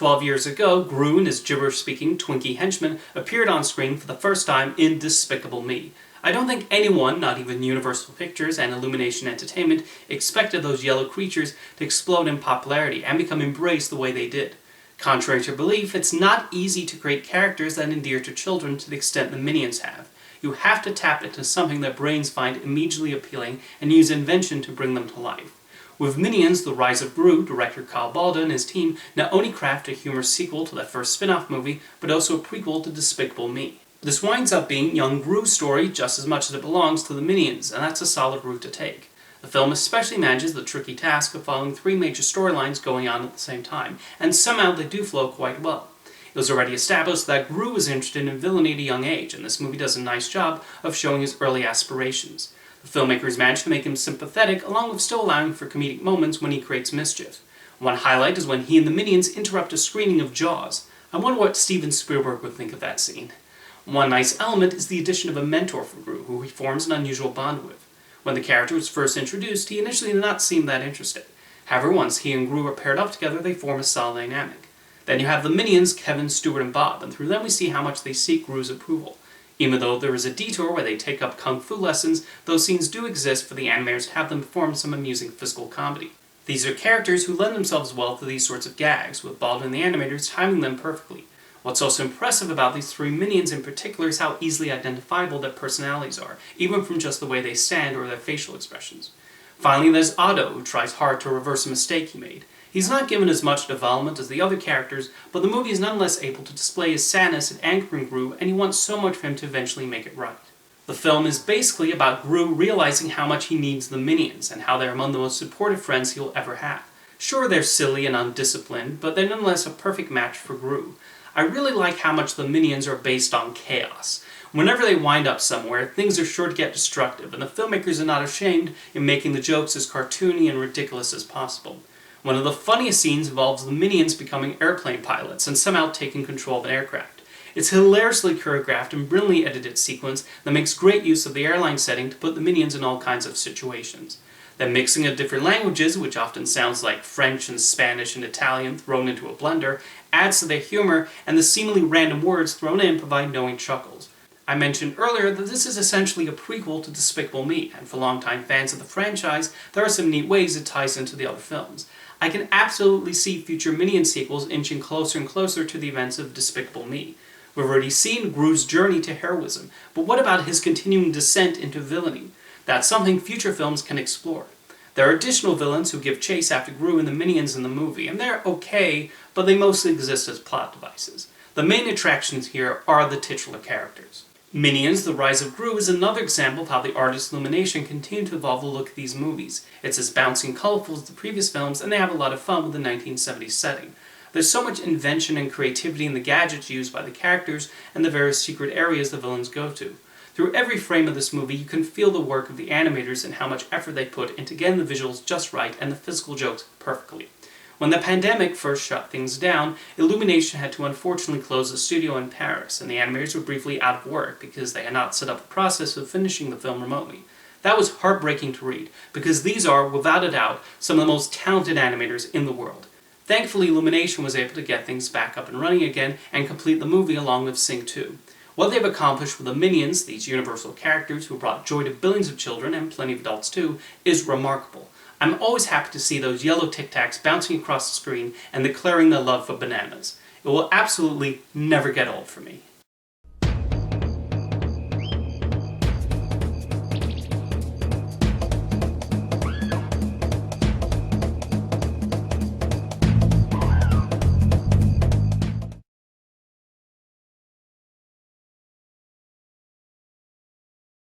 12 years ago, Gru and his gibberish-speaking Twinkie henchman appeared on screen for the first time in Despicable Me. I don't think anyone, not even Universal Pictures and Illumination Entertainment, expected those yellow creatures to explode in popularity and become embraced the way they did. Contrary to belief, it's not easy to create characters that endear to children to the extent the Minions have. You have to tap into something that brains find immediately appealing and use invention to bring them to life. With Minions: The Rise of Gru, director Kyle Balda and his team not only craft a humorous sequel to that first spin-off movie, but also a prequel to Despicable Me. This winds up being young Gru's story just as much as it belongs to the Minions, and that's a solid route to take. The film especially manages the tricky task of following three major storylines going on at the same time, and somehow they do flow quite well. It was already established that Gru was interested in villainy at a young age, and this movie does a nice job of showing his early aspirations. The filmmakers managed to make him sympathetic, along with still allowing for comedic moments when he creates mischief. One highlight is when he and the Minions interrupt a screening of Jaws. I wonder what Steven Spielberg would think of that scene. One nice element is the addition of a mentor for Gru, who he forms an unusual bond with. When the character was first introduced, he initially did not seem that interested. However, once he and Gru are paired up together, they form a solid dynamic. Then you have the Minions, Kevin, Stuart, and Bob, and through them we see how much they seek Gru's approval. Even though there is a detour where they take up kung fu lessons, those scenes do exist for the animators to have them perform some amusing physical comedy. These are characters who lend themselves well to these sorts of gags, with Balda and the animators timing them perfectly. What's also impressive about these three Minions in particular is how easily identifiable their personalities are, even from just the way they stand or their facial expressions. Finally, there's Otto, who tries hard to reverse a mistake he made. He's not given as much development as the other characters, but the movie is nonetheless able to display his sadness at angering Gru, and he wants so much for him to eventually make it right. The film is basically about Gru realizing how much he needs the Minions, and how they're among the most supportive friends he'll ever have. Sure, they're silly and undisciplined, but they're nonetheless a perfect match for Gru. I really like how much the Minions are based on chaos. Whenever they wind up somewhere, things are sure to get destructive, and the filmmakers are not ashamed in making the jokes as cartoony and ridiculous as possible. One of the funniest scenes involves the Minions becoming airplane pilots and somehow taking control of an aircraft. It's a hilariously choreographed and brilliantly edited sequence that makes great use of the airline setting to put the Minions in all kinds of situations. The mixing of different languages, which often sounds like French and Spanish and Italian thrown into a blender, adds to their humor, and the seemingly random words thrown in provide knowing chuckles. I mentioned earlier that this is essentially a prequel to Despicable Me, and for longtime fans of the franchise, there are some neat ways it ties into the other films. I can absolutely see future Minion sequels inching closer and closer to the events of Despicable Me. We've already seen Gru's journey to heroism, but what about his continuing descent into villainy? That's something future films can explore. There are additional villains who give chase after Gru and the Minions in the movie, and they're okay, but they mostly exist as plot devices. The main attractions here are the titular characters. Minions: The Rise of Gru is another example of how the artist Illumination continued to evolve the look of these movies. It's as bouncy and colorful as the previous films, and they have a lot of fun with the 1970s setting. There's so much invention and creativity in the gadgets used by the characters and the various secret areas the villains go to. Through every frame of this movie, you can feel the work of the animators and how much effort they put into getting the visuals just right and the physical jokes perfectly. When the pandemic first shut things down, Illumination had to unfortunately close the studio in Paris, and the animators were briefly out of work because they had not set up a process of finishing the film remotely. That was heartbreaking to read, because these are, without a doubt, some of the most talented animators in the world. Thankfully, Illumination was able to get things back up and running again and complete the movie along with Sing 2. What they've accomplished with the Minions, these universal characters who brought joy to billions of children, and plenty of adults too, is remarkable. I'm always happy to see those yellow Tic Tacs bouncing across the screen and declaring their love for bananas. It will absolutely never get old for me.